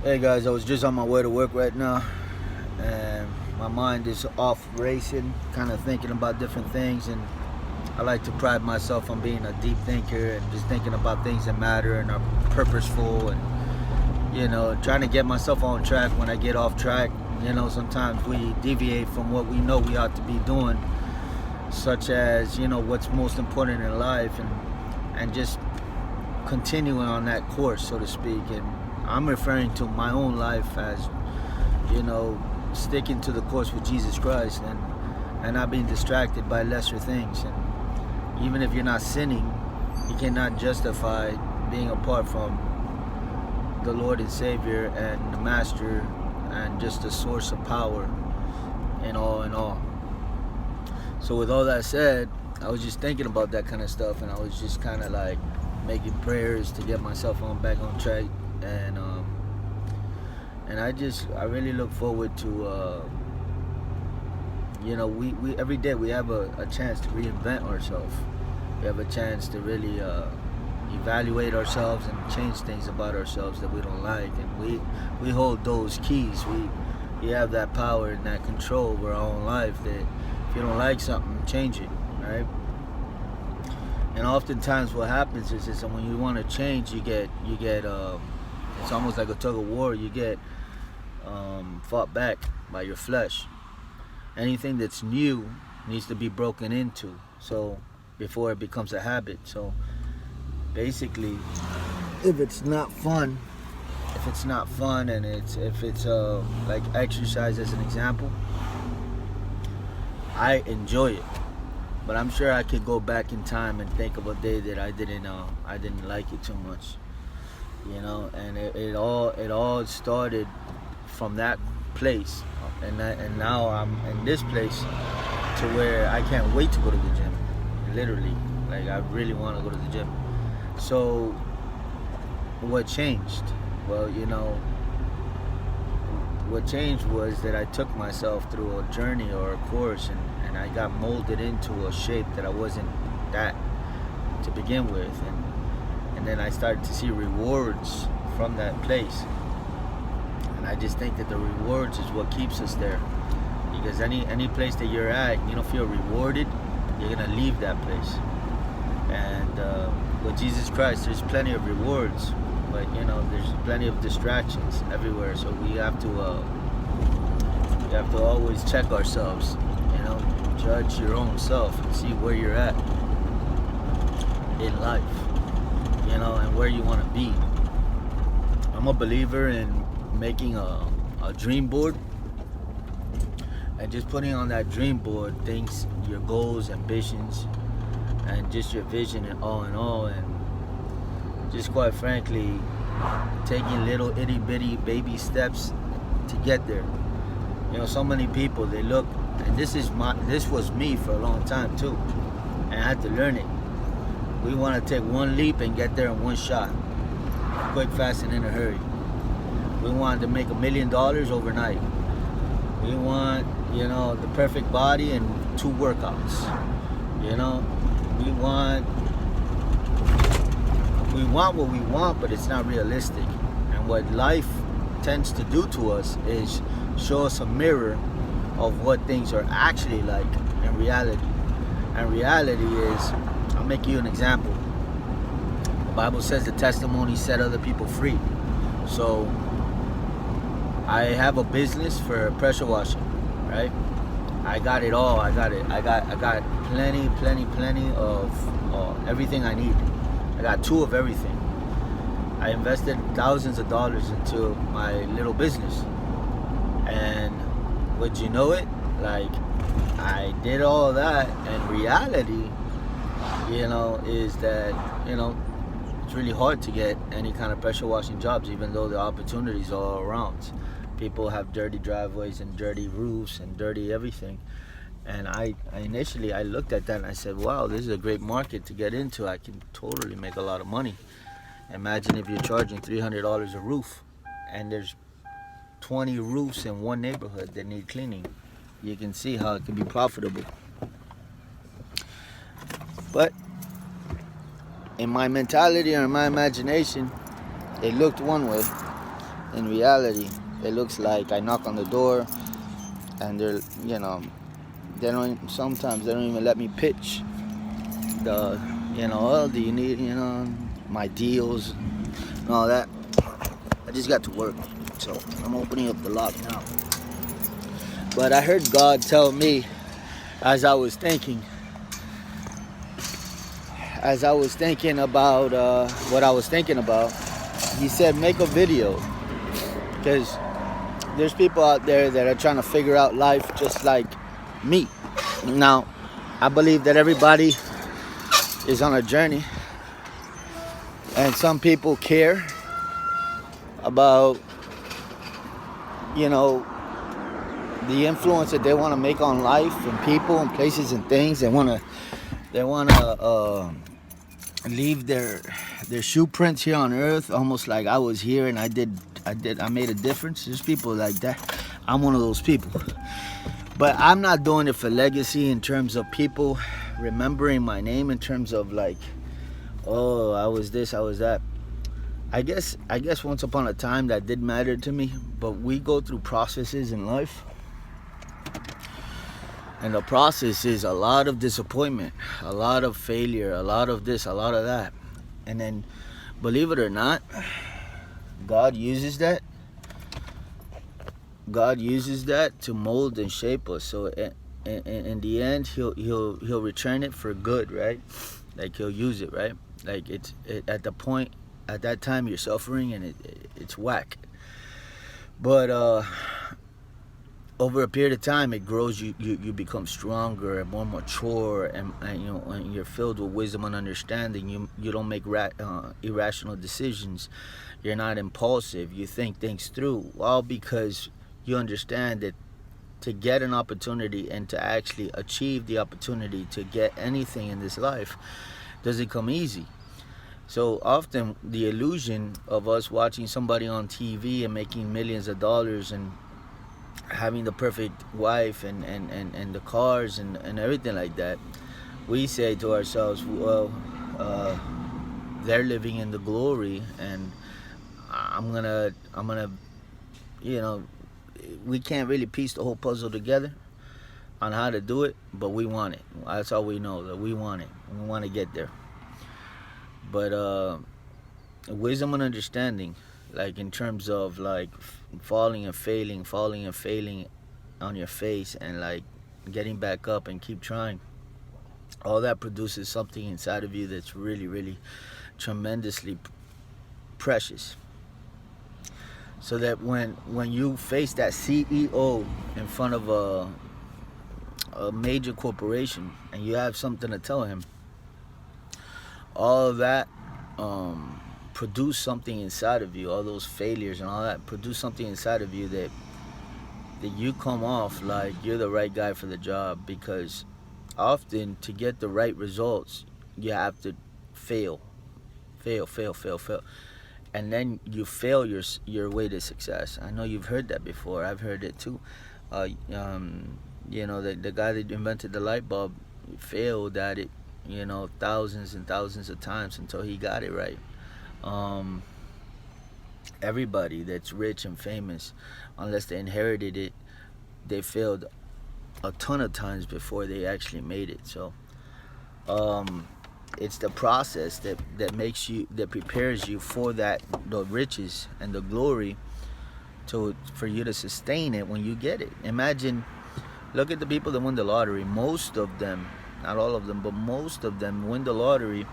Hey guys, I was just on my way to work right now, and my mind is off racing, kind of thinking about different things. And I like to pride myself on being a deep thinker and just thinking about things that matter and are purposeful, and trying to get myself on track when I get off track. Sometimes we deviate from what we know we ought to be doing, such as what's most important in life, and just continuing on that course, so to speak. And I'm referring to my own life as, sticking to the course with Jesus Christ, and not being distracted by lesser things. And even if you're not sinning, you cannot justify being apart from the Lord and Savior and the Master and just the source of power and all in all. So with all that said, I was just thinking about that kind of stuff, and I was just kind of like making prayers to get myself back on track. And I really look forward to we every day we have a chance to reinvent ourselves. We have a chance to really evaluate ourselves and change things about ourselves that we don't like, and we hold those keys. We have that power and that control over our own life, that if you don't like something, change it, right? And oftentimes what happens is that when you want to change, you get it's almost like a tug of war. You get fought back by your flesh. Anything that's new needs to be broken into, so before it becomes a habit. So basically, if it's not fun, and if it's like exercise as an example, I enjoy it. But I'm sure I could go back in time and think of a day that I didn't like it too much, and it all started from that place, and now I'm in this place to where I can't wait to go to the gym. Literally, like, I really want to go to the gym. So what changed? Well, what changed was that I took myself through a journey or a course, and I got molded into a shape that I wasn't that to begin with, and then I started to see rewards from that place. And I just think that the rewards is what keeps us there, because any place that you're at and you don't feel rewarded, you're gonna leave that place. And with Jesus Christ, there's plenty of rewards, but there's plenty of distractions everywhere. So we have to always check ourselves, judge your own self and see where you're at in life, and where you want to be. I'm a believer in making a dream board, and just putting on that dream board things, your goals, ambitions, and just your vision and all, and just quite frankly taking little itty bitty baby steps to get there. So many people, they look, and this was me for a long time too, and I had to learn it. We want to take one leap and get there in one shot, quick, fast, and in a hurry. We want to make $1 million overnight. We want the perfect body and 2 workouts. We want what we want, but it's not realistic. And what life tends to do to us is show us a mirror of what things are actually like in reality. And reality is, I'll make you an example. The Bible says the testimony set other people free. So I have a business for pressure washing, right? I got it all. I got plenty of everything I need. I got 2 of everything. I invested thousands of dollars into my little business, and would you know it, like, I did all of that, and reality, is that it's really hard to get any kind of pressure washing jobs, even though the opportunities are all around. People have dirty driveways and dirty roofs and dirty everything. And I initially looked at that and I said, wow, this is a great market to get into. I can totally make a lot of money. Imagine if you're charging $300 a roof, and there's 20 roofs in one neighborhood that need cleaning. You can see how it can be profitable. But in my mentality or in my imagination, it looked one way. in reality, it looks like I knock on the door and they're, sometimes they don't even let me pitch the, oh, do you need, my deals and all that. I just got to work, so I'm opening up the lock now. But I heard God tell me as I was thinking about what I was thinking about. He said, make a video, because there's people out there that are trying to figure out life just like me. Now, I believe that everybody is on a journey, and some people care about, the influence that they want to make on life and people and places and things. They want to leave their shoe prints here on earth, almost like I was here and I made a difference. There's people like that. I'm one of those people. But I'm not doing it for legacy in terms of people remembering my name, in terms of like, oh, I was this, I was that. I guess once upon a time that did matter to me, but we go through processes in life. And the process is a lot of disappointment, a lot of failure, a lot of this, a lot of that. And then, believe it or not, God uses that. God uses that to mold and shape us. So in the end, he'll return it for good, right? Like he'll use it, right? Like at that time you're suffering and it's whack. But over a period of time, it grows. You become stronger and more mature, and you're filled with wisdom and understanding. You don't make irrational decisions. You're not impulsive. You think things through. All because you understand that to get an opportunity and to actually achieve the opportunity to get anything in this life doesn't come easy. So often the illusion of us watching somebody on TV and making millions of dollars and having the perfect wife and the cars and everything like that, we say to ourselves, well, they're living in the glory, and I'm gonna we can't really piece the whole puzzle together on how to do it, but we want it. That's all we know, that we want it. We want to get there. But wisdom and understanding, like in terms of like falling and failing on your face, and like getting back up and keep trying, all that produces something inside of you that's really, really tremendously precious. So that when you face that CEO in front of a major corporation and you have something to tell him, all of that produce something inside of you. All those failures and all that produce something inside of you that you come off like you're the right guy for the job. Because often to get the right results, you have to fail, and then you fail your way to success. I know you've heard that before. I've heard it too. The guy that invented the light bulb failed at it, thousands and thousands of times until he got it right. Everybody that's rich and famous, unless they inherited it, they failed a ton of times before they actually made it. So it's the process that prepares you for the riches and the glory for you to sustain it when you get it. Imagine, look at the people that win the lottery. Most of them, not all of them, but most of them win the lottery,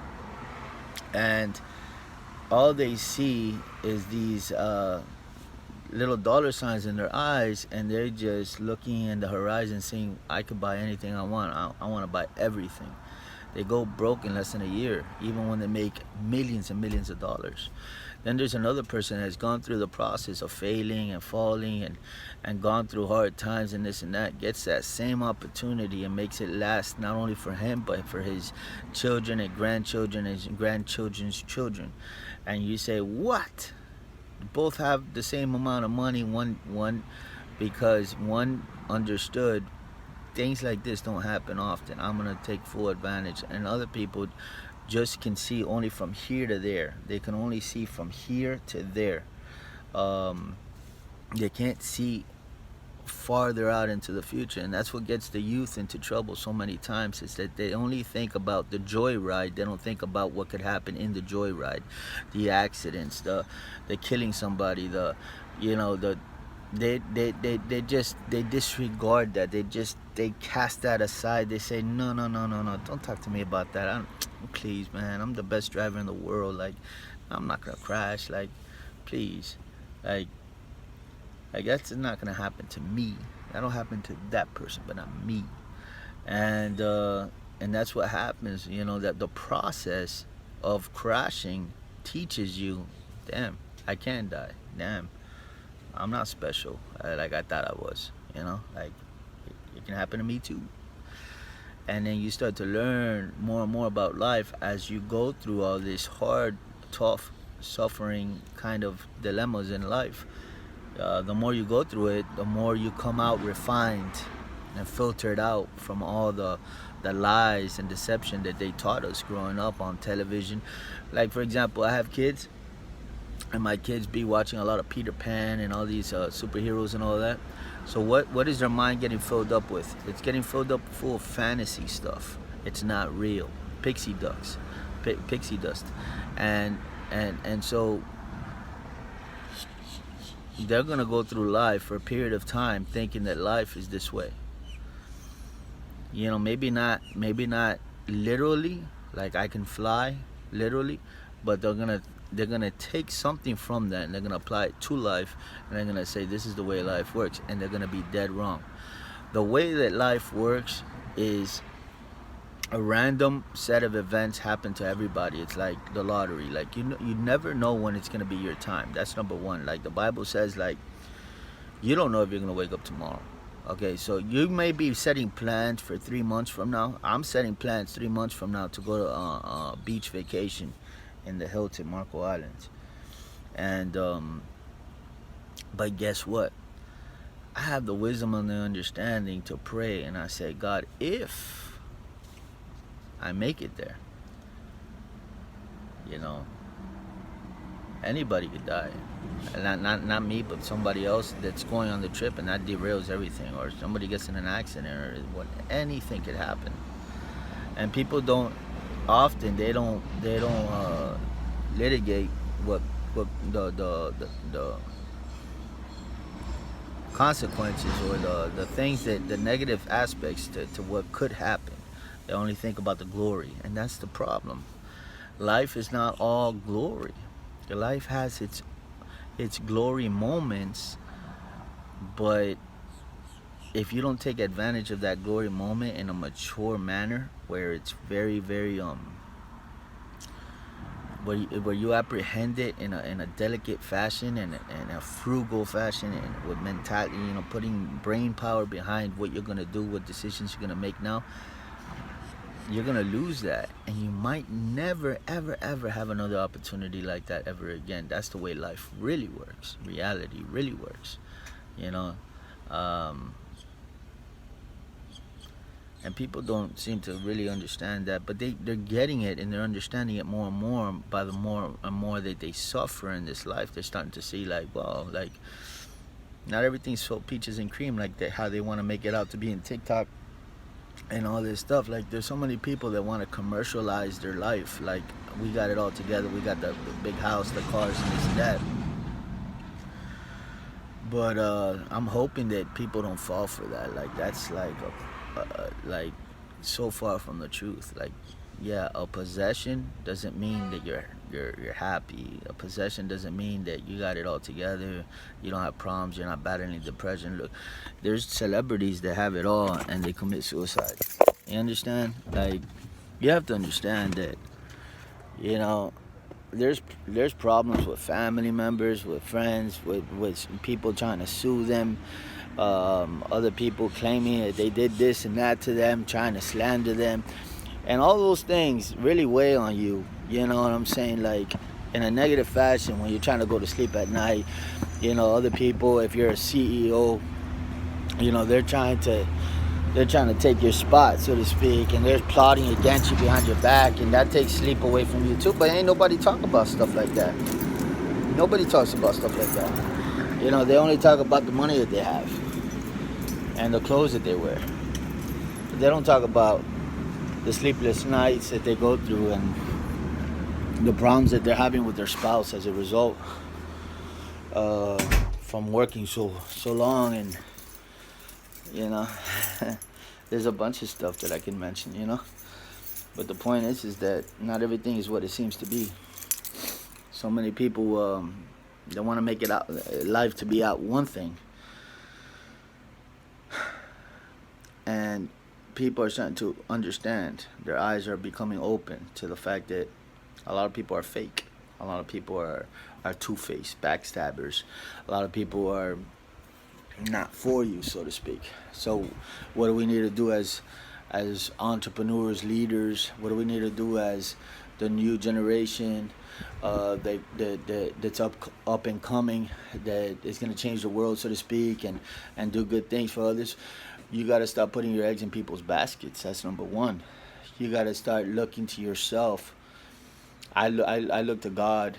and all they see is these little dollar signs in their eyes, and they're just looking in the horizon saying, I could buy anything I want. I want to buy everything. They go broke in less than a year, even when they make millions and millions of dollars. Then there's another person that has gone through the process of failing and falling and gone through hard times and this and that, gets that same opportunity and makes it last not only for him, but for his children and grandchildren and his grandchildren's children. And you say, what? Both have the same amount of money, one because one understood things like this don't happen often. I'm going to take full advantage. And other people just can see only from here to there. They can only see from here to there. They can't see farther out into the future, and that's what gets the youth into trouble so many times, is that they only think about the joyride. They don't think about what could happen in the joyride, the accidents, the killing somebody, the you know the they disregard that. They cast that aside. They say no, don't talk to me about that. Please, man, I'm the best driver in the world. Like, I'm not gonna crash. Like, please, like that's not gonna happen to me. That'll happen to that person, but not me. And that's what happens. That the process of crashing teaches you, damn, I can die. Damn, I'm not special like I thought I was. Like it can happen to me too. And then you start to learn more and more about life as you go through all this hard, tough, suffering kind of dilemmas in life. The more you go through it, the more you come out refined and filtered out from all the lies and deception that they taught us growing up on television. Like, for example, I have kids, and my kids be watching a lot of Peter Pan and all these superheroes and all that. So what is their mind getting filled up with? It's getting filled up full of fantasy stuff. It's not real. Pixie dust. And so they're gonna go through life for a period of time thinking that life is this way. Maybe not literally, like I can fly literally, but they're gonna take something from that and they're gonna apply it to life, and they're gonna say this is the way life works, and they're gonna be dead wrong. The way that life works is a random set of events happen to everybody. It's like the lottery. Like you never know when it's gonna be your time. That's number one. Like the Bible says, like you don't know if you're gonna wake up tomorrow. Okay, so you may be setting plans for 3 months from now. I'm setting plans 3 months from now to go to a beach vacation in the Hilton Marco Islands. And but guess what? I have the wisdom and the understanding to pray, and I say, God, if I make it there, anybody could die. Not me, but somebody else that's going on the trip, and that derails everything, or somebody gets in an accident, or anything could happen. And people don't litigate what the consequences, or the things, that the negative aspects to what could happen. They only think about the glory, and that's the problem. Life is not all glory. Life has its glory moments, but if you don't take advantage of that glory moment in a mature manner, where it's very, very where you apprehend it in a delicate fashion, and a frugal fashion, and with mentality, putting brain power behind what you're gonna do, what decisions you're gonna make now, you're gonna lose that, and you might never ever have another opportunity like that ever again. That's the way life really works. Reality really works, and people don't seem to really understand that, but they're getting it, and they're understanding it more and more. By the more and more that they suffer in this life, they're starting to see, like, wow, like not everything's so peaches and cream, like how they want to make it out to be in TikTok and all this stuff. Like, there's so many people that want to commercialize their life. Like, we got it all together. We got the big house, the cars, and this and that. But I'm hoping that people don't fall for that. Like, that's like like so far from the truth. Like, yeah, a possession doesn't mean that you're happy. A possession doesn't mean that you got it all together. You don't have problems. You're not battling depression. Look, there's celebrities that have it all and they commit suicide. You understand? Like, you have to understand that, there's problems with family members, with friends, with people trying to sue them. Other people claiming that they did this and that to them, trying to slander them. And all those things really weigh on you, you know what I'm saying? Like, in a negative fashion, when you're trying to go to sleep at night, other people, if you're a CEO, they're trying to take your spot, so to speak, and they're plotting against you behind your back, and that takes sleep away from you too. But ain't nobody talk about stuff like that. Nobody talks about stuff like that. You know, they only talk about the money that they have and the clothes that they wear. But they don't talk about the sleepless nights that they go through and the problems that they're having with their spouse as a result from working so long. And you know, there's a bunch of stuff that I can mention, you know. But the point is that not everything is what it seems to be. So many people they want to make it out life to be out one thing, and people are starting to understand. Their eyes are becoming open to the fact that a lot of people are fake. A lot of people are two-faced, backstabbers. A lot of people are not for you, so to speak. So what do we need to do as entrepreneurs, leaders? What do we need to do as the new generation that's up and coming, that is going to change the world, so to speak, and do good things for others? You got to stop putting your eggs in people's baskets. That's number one. You got to start looking to yourself. I look to God,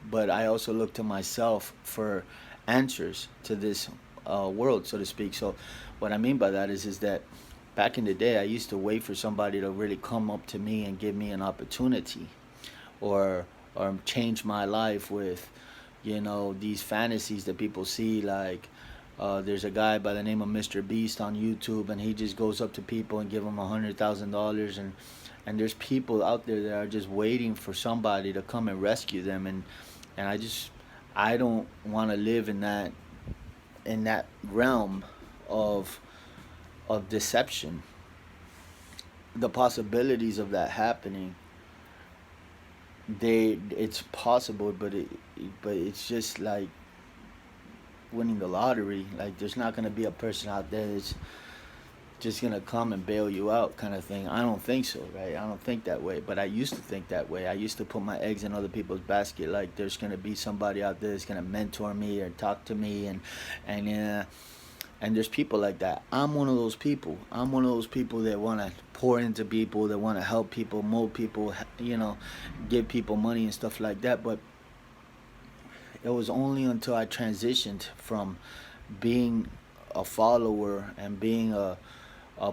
but I also look to myself for answers to this world, so to speak. So what I mean by that is that back in the day, I used to wait for somebody to really come up to me and give me an opportunity, or change my life with, you know, these fantasies that people see. Like there's a guy by the name of Mr. Beast on YouTube, and he just goes up to people and give them $100,000, and there's people out there that are just waiting for somebody to come and rescue them, and I don't want to live in that realm of deception. The possibilities of that happening, it's possible, but it's just like winning the lottery. Like, there's not going to be a person out there that's just going to come and bail you out, kind of thing. I don't think so, right? I don't think that way, but I used to think that way. I used to put my eggs in other people's basket. Like, there's going to be somebody out there that's going to mentor me or talk to me, and there's people like that. I'm one of those people. I'm one of those people that want to pour into people, that want to help people, mold people, you know, give people money and stuff like that. But it was only until I transitioned from being a follower and being a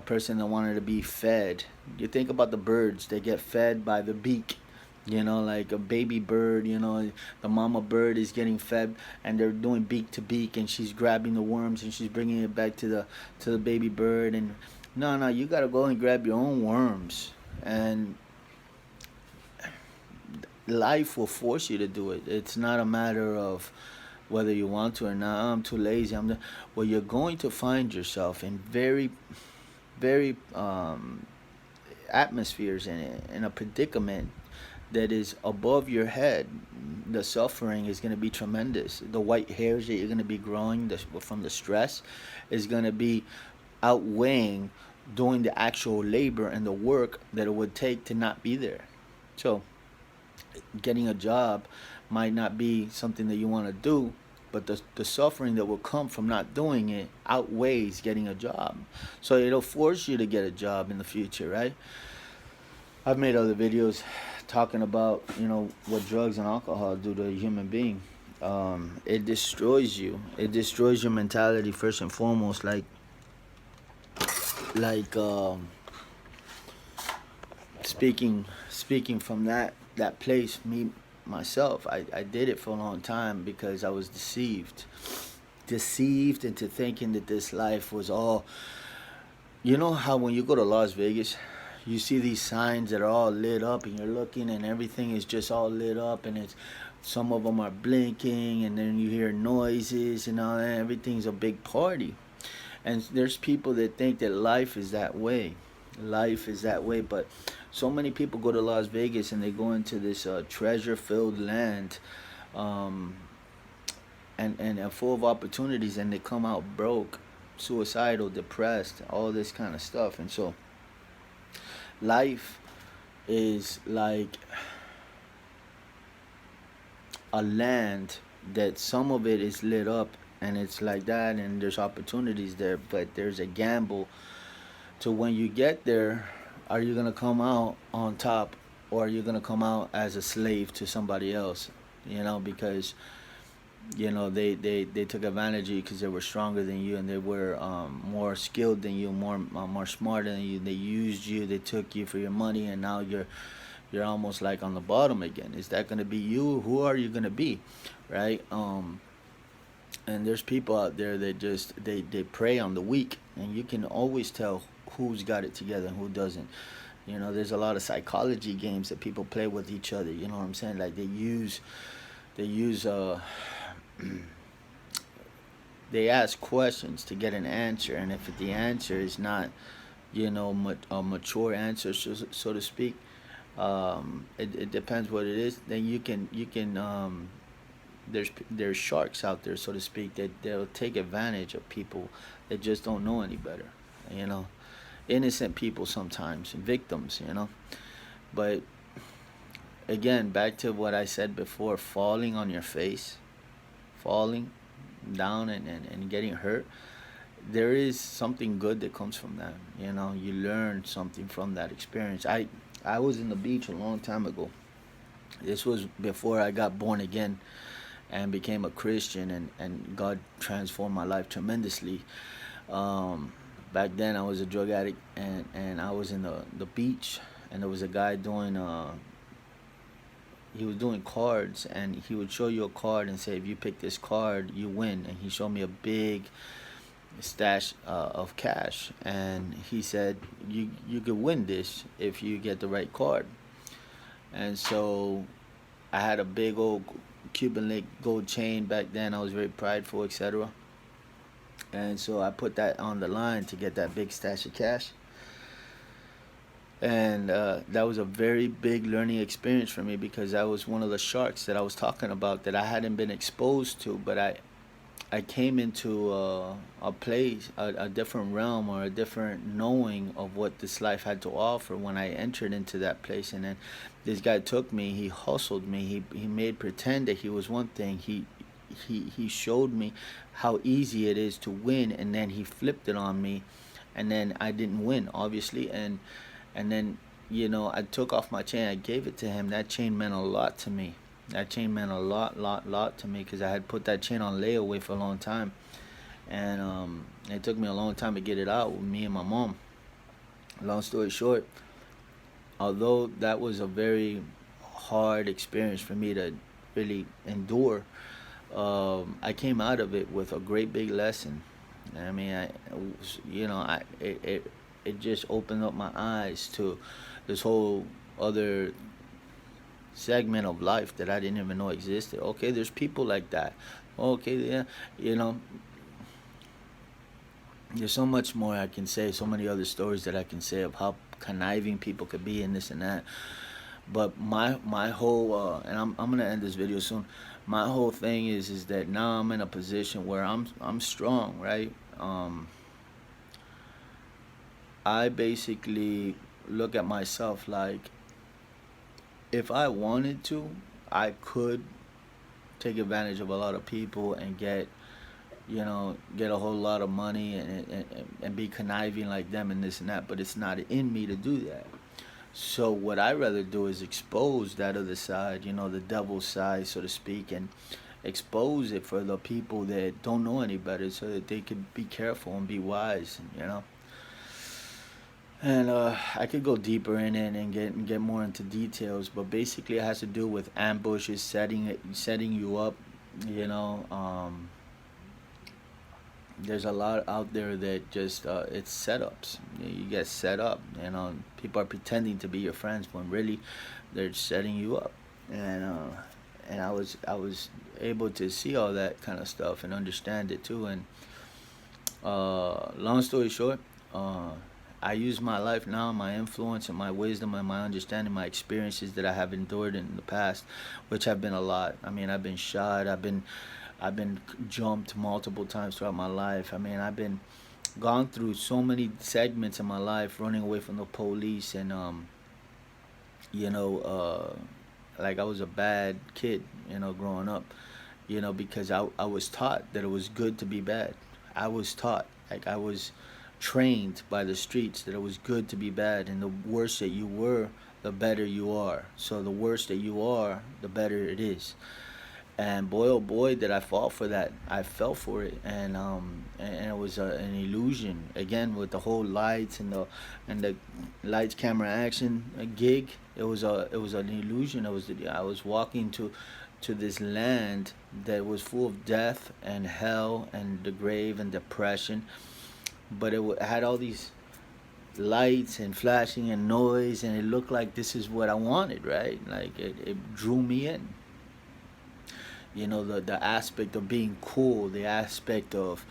person that wanted to be fed. You think about the birds, they get fed by the beak. You know, like a baby bird, you know, the mama bird is getting fed, and they're doing beak to beak, and she's grabbing the worms and she's bringing it back to the baby bird. And no, you got to go and grab your own worms. And life will force you to do it. It's not a matter of whether you want to or not. I'm too lazy. Well, you're going to find yourself in very, very atmospheres, in a predicament that is above your head. The suffering is going to be tremendous. The white hairs that you're going to be growing from the stress is going to be outweighing doing the actual labor and the work that it would take to not be there. So getting a job might not be something that you want to do, but the suffering that will come from not doing it outweighs getting a job. So it'll force you to get a job in the future, right? I've made other videos talking about, you know, what drugs and alcohol do to a human being. It destroys you. It destroys your mentality first and foremost. Like speaking from that place, myself, I did it for a long time because I was deceived into thinking that this life was all. You know how when you go to Las Vegas, you see these signs that are all lit up, and you're looking, and everything is just all lit up, and some of them are blinking, and then you hear noises and all that. Everything's a big party. And there's people that think that life is that way. But so many people go to Las Vegas and they go into this treasure-filled land, and full of opportunities, and they come out broke, suicidal, depressed, all this kind of stuff. And so life is like a land that some of it is lit up, and it's like that, and there's opportunities there, but there's a gamble to when you get there. Are you going to come out on top, or are you going to come out as a slave to somebody else? You know, because they took advantage of you because they were stronger than you, and they were more skilled than you, more smarter than you. They used you, they took you for your money, and now you're almost like on the bottom again. Is that going to be you? Who are you going to be, right? And there's people out there that just they prey on the weak, and you can always tell who's got it together and who doesn't. There's a lot of psychology games that people play with each other. You know what I'm saying? Like they use they ask questions to get an answer, and if the answer is not, a mature answer, so to speak, it depends what it is. Then you can there's sharks out there, so to speak, that they'll take advantage of people that just don't know any better. You know, innocent people sometimes, victims. But again, back to what I said before, falling on your face, falling down and getting hurt, there is something good that comes from that. You learn something from that experience. I was in the beach a long time ago. This was before I got born again and became a Christian, and God transformed my life tremendously. Back then I was a drug addict, and I was in the beach, and there was a guy doing he was doing cards, and he would show you a card and say, if you pick this card you win. And he showed me a big stash of cash, and he said, you could win this if you get the right card. And so I had a big old Cuban link gold chain back then. I was very prideful, etc. And so I put that on the line to get that big stash of cash. And that was a very big learning experience for me, because that was one of the sharks that I was talking about that I hadn't been exposed to. But I came into a place, a different realm, or a different knowing of what this life had to offer when I entered into that place. And then this guy took me, he hustled me, he made pretend that he was one thing. He showed me how easy it is to win, and then he flipped it on me, and then I didn't win, obviously. And then, I took off my chain, I gave it to him. That chain meant a lot to me. That chain meant a lot to me, because I had put that chain on layaway for a long time. And it took me a long time to get it out with me and my mom. Long story short, although that was a very hard experience for me to really endure, I came out of it with a great big lesson. I mean, it just opened up my eyes to this whole other segment of life that I didn't even know existed. Okay, there's people like that. Okay, yeah, you know, there's so much more I can say, so many other stories that I can say of how conniving people could be and this and that. But my whole and I'm gonna end this video soon. My whole thing is that now I'm in a position where I'm strong, right? I basically look at myself like, if I wanted to, I could take advantage of a lot of people and get a whole lot of money, and be conniving like them and this and that. But it's not in me to do that. So what I rather do is expose that other side, the devil's side, so to speak, and expose it for the people that don't know any better, so that they could be careful and be wise. And I could go deeper in it and get more into details, but basically it has to do with ambushes, setting you up. You know, there's a lot out there that just it's setups. You get set up. People are pretending to be your friends when really they're setting you up. And I was able to see all that kind of stuff and understand it too. And long story short, I use my life now, my influence and my wisdom and my understanding, my experiences that I have endured in the past, which have been a lot. I mean, I've been shot, I've been jumped multiple times throughout my life. I mean, I've been gone through so many segments in my life, running away from the police, and you know, like I was a bad kid, growing up, because I was taught that it was good to be bad. I was taught, like I was trained by the streets, that it was good to be bad, and the worse that you were, the better you are. So the worse that you are, the better it is. And boy, oh boy, did I fall for that. I fell for it, and it was an illusion again with the whole lights and the lights, camera, action gig. It was an illusion. I was walking to this land that was full of death and hell and the grave and depression, but had all these lights and flashing and noise, and it looked like this is what I wanted, right? Like it drew me in. The aspect of being cool, the aspect of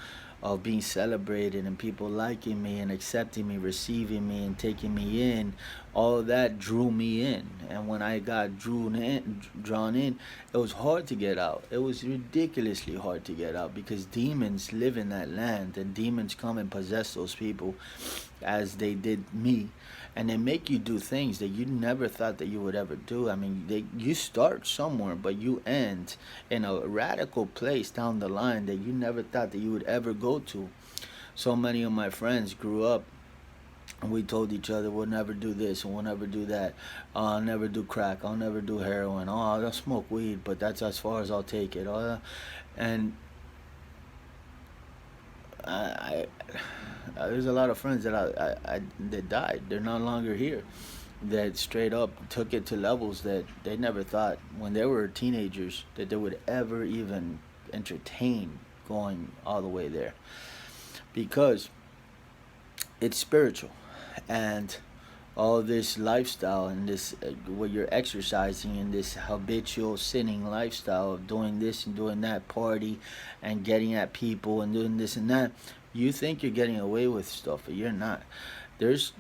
being celebrated and people liking me and accepting me, receiving me and taking me in, all of that drew me in. And when I got drawn in, it was hard to get out. It was ridiculously hard to get out because demons live in that land, and demons come and possess those people as they did me, and they make you do things that you never thought that you would ever do. I mean, you start somewhere, but you end in a radical place down the line that you never thought that you would ever go to. So many of my friends grew up, and we told each other, we'll never do this and we'll never do that. I'll never do crack. I'll never do heroin. Oh, I'll smoke weed, but that's as far as I'll take it. And I there's a lot of friends that that died. They're no longer here. That straight up took it to levels that they never thought when they were teenagers that they would ever even entertain going all the way there, because it's spiritual, and all this lifestyle and this what you're exercising in this habitual sinning lifestyle of doing this and doing that, party and getting at people and doing this and that, you think you're getting away with stuff, but you're not. There's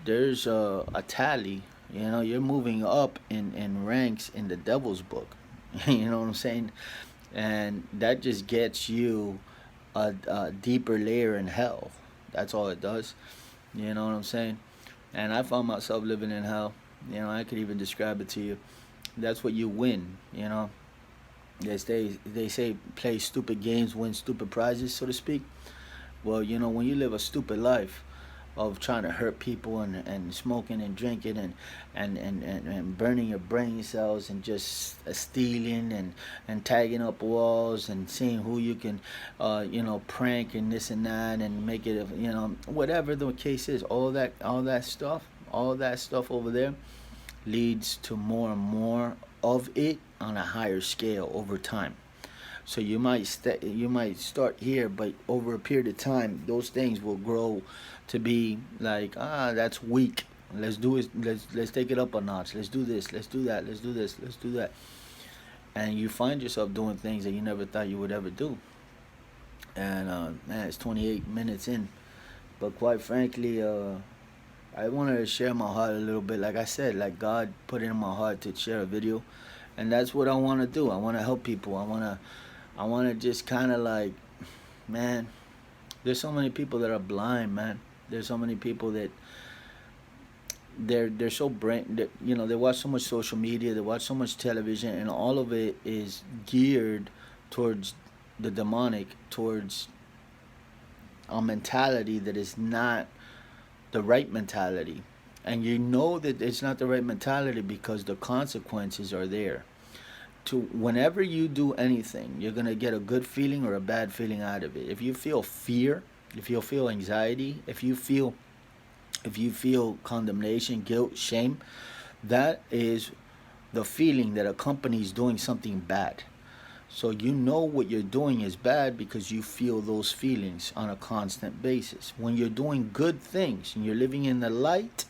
a tally. You're moving up in ranks in the devil's book. You know what I'm saying? And that just gets you a deeper layer in hell. That's all it does. You know what I'm saying? And I found myself living in hell. I could even describe it to you. That's what you win. They say play stupid games, win stupid prizes, so to speak. Well, when you live a stupid life of trying to hurt people and smoking and drinking and burning your brain cells and just stealing and tagging up walls and seeing who you can prank and this and that and make it whatever the case is, all that stuff over there leads to more and more of it on a higher scale over time. So you might start here, but over a period of time, those things will grow to be like, that's weak. Let's do it. Let's take it up a notch. Let's do this. Let's do that. Let's do this. Let's do that. And you find yourself doing things that you never thought you would ever do. And man, it's 28 minutes in, but quite frankly, I wanted to share my heart a little bit. Like I said, like God put it in my heart to share a video, and that's what I want to do. I want to help people. I want to just kind of like, man, there's so many people that are blind, man. There's so many people that they're so they watch so much social media, they watch so much television, and all of it is geared towards the demonic, towards a mentality that is not the right mentality. And that it's not the right mentality because the consequences are there. Whenever you do anything, you're going to get a good feeling or a bad feeling out of it. If you feel fear, if you feel anxiety, if you feel condemnation, guilt, shame, that is the feeling that accompanies doing something bad. So what you're doing is bad because you feel those feelings on a constant basis. When you're doing good things and you're living in the light,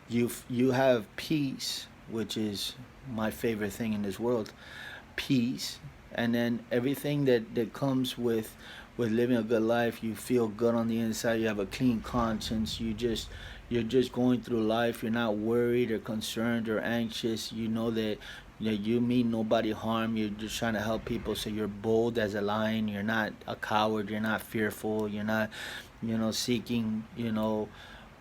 you have peace, which is my favorite thing in this world, peace. And then everything that comes with living a good life, you feel good on the inside, you have a clean conscience, you're just going through life, you're not worried or concerned or anxious, that you mean nobody harm, you're just trying to help people, so you're bold as a lion, you're not a coward, you're not fearful, you're not seeking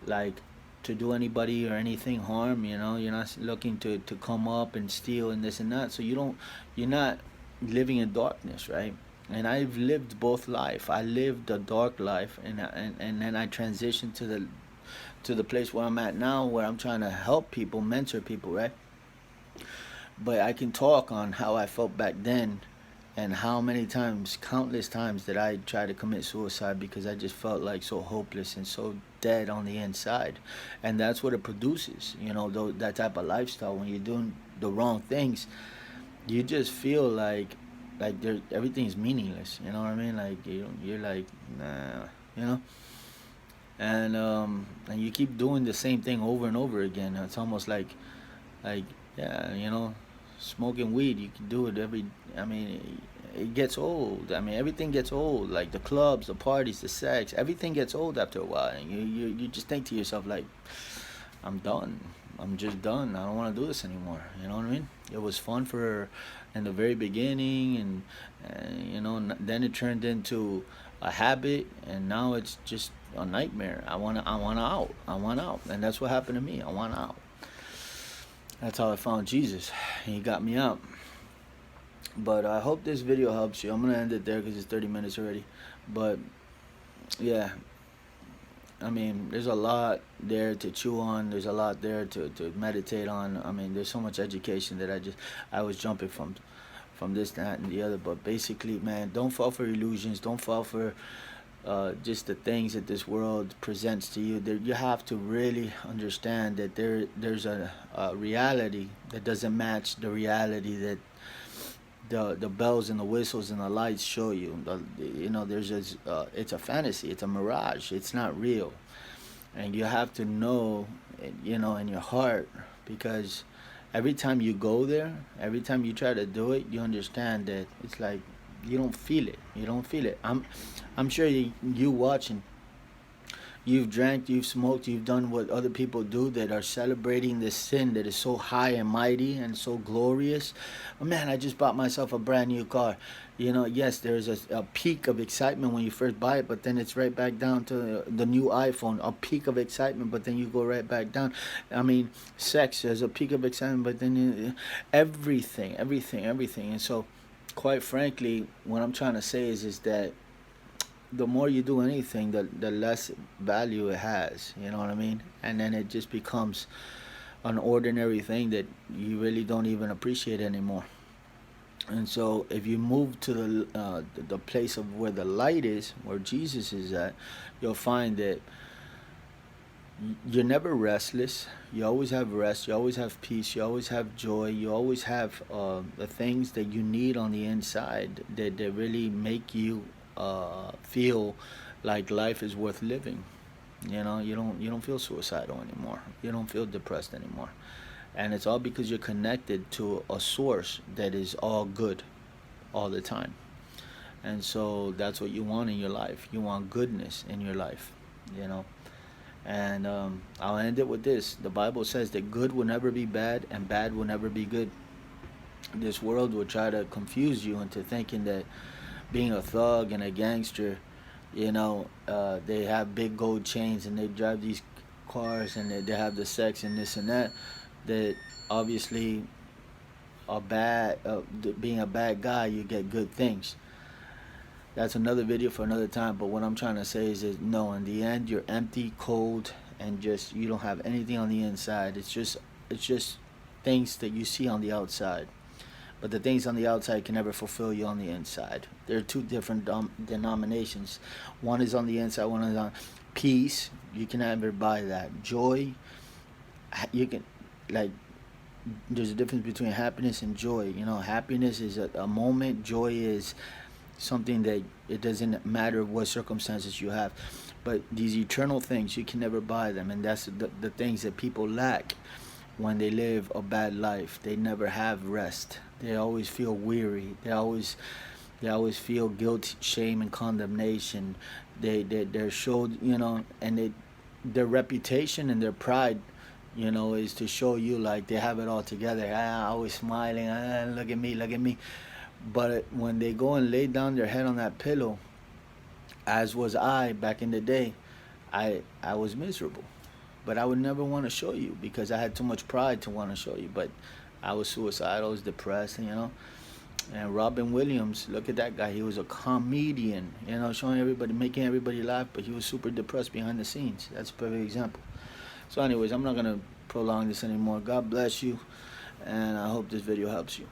like to do anybody or anything harm, you're not looking to come up and steal and this and that. So you're not living in darkness, right? And I've lived both life. I lived a dark life, and then I transitioned to the place where I'm at now, where I'm trying to help people, mentor people, right? But I can talk on how I felt back then And how many times, countless times, did I try to commit suicide because I just felt like so hopeless and so dead on the inside. And that's what it produces, that type of lifestyle. When you're doing the wrong things, you just feel like everything's meaningless. You know what I mean? Like you're like, nah, you know. And you keep doing the same thing over and over again. It's almost like yeah, smoking weed. You can do it every. I mean, it gets old. I mean, everything gets old. Like the clubs, the parties, the sex, everything gets old after a while. And you just think to yourself like, I'm done. I'm just done. I don't want to do this anymore. You know what I mean? It was fun for in the very beginning, and then it turned into a habit, and now it's just a nightmare. I want out. I want out, and that's what happened to me. I want out. That's how I found Jesus. He got me out. But I hope this video helps you. I'm gonna end it there because it's 30 minutes already. But yeah, I mean, there's a lot there to chew on. There's a lot there to meditate on. I mean, there's so much education that I was jumping from this, that, and the other. But basically, man, don't fall for illusions. Don't fall for just the things that this world presents to you. There, you have to really understand that there's a reality that doesn't match the reality that the bells and the whistles and the lights show you. There's just it's a fantasy. It's a mirage. It's not real, and you have to know, in your heart, because every time you go there, every time you try to do it, you understand that it's like you don't feel it. You don't feel it. I'm sure you watching. You've drank, you've smoked, you've done what other people do that are celebrating this sin that is so high and mighty and so glorious. Oh, man, I just bought myself a brand new car. Yes, there's a peak of excitement when you first buy it, but then it's right back down to the new iPhone. A peak of excitement, but then you go right back down. I mean, sex, there's a peak of excitement, but then everything. And so, quite frankly, what I'm trying to say is that the more you do anything, the less value it has. You know what I mean? And then it just becomes an ordinary thing that you really don't even appreciate anymore. And so, if you move to the place of where the light is, where Jesus is at, you'll find that you're never restless. You always have rest. You always have peace. You always have joy. You always have the things that you need on the inside that really make you feel like life is worth living. You don't feel suicidal anymore. You don't feel depressed anymore, and it's all because you're connected to a source that is all good, all the time. And so that's what you want in your life. You want goodness in your life, you know. And I'll end it with this: the Bible says that good will never be bad, and bad will never be good. This world will try to confuse you into thinking that being a thug and a gangster, they have big gold chains and they drive these cars and they have the sex and this and that. That obviously, being a bad guy, you get good things. That's another video for another time. But what I'm trying to say is that no, in the end, you're empty, cold, and just you don't have anything on the inside. It's just things that you see on the outside. But the things on the outside can never fulfill you on the inside. There are two different denominations. One is on the inside, one is on peace. You can never buy that. Joy, you can, like, there's a difference between happiness and joy. Happiness is a moment. Joy is something that it doesn't matter what circumstances you have. But these eternal things, you can never buy them. And that's the things that people lack when they live a bad life. They never have rest. They always feel weary. They always feel guilt, shame, and condemnation. They're showed, and their reputation and their pride, is to show you like they have it all together. Always smiling. Look at me, look at me. But when they go and lay down their head on that pillow, as was I back in the day, I was miserable. But I would never want to show you because I had too much pride to want to show you. But I was suicidal, I was depressed, And Robin Williams, look at that guy. He was a comedian, showing everybody, making everybody laugh, but he was super depressed behind the scenes. That's a perfect example. So anyways, I'm not going to prolong this anymore. God bless you, and I hope this video helps you.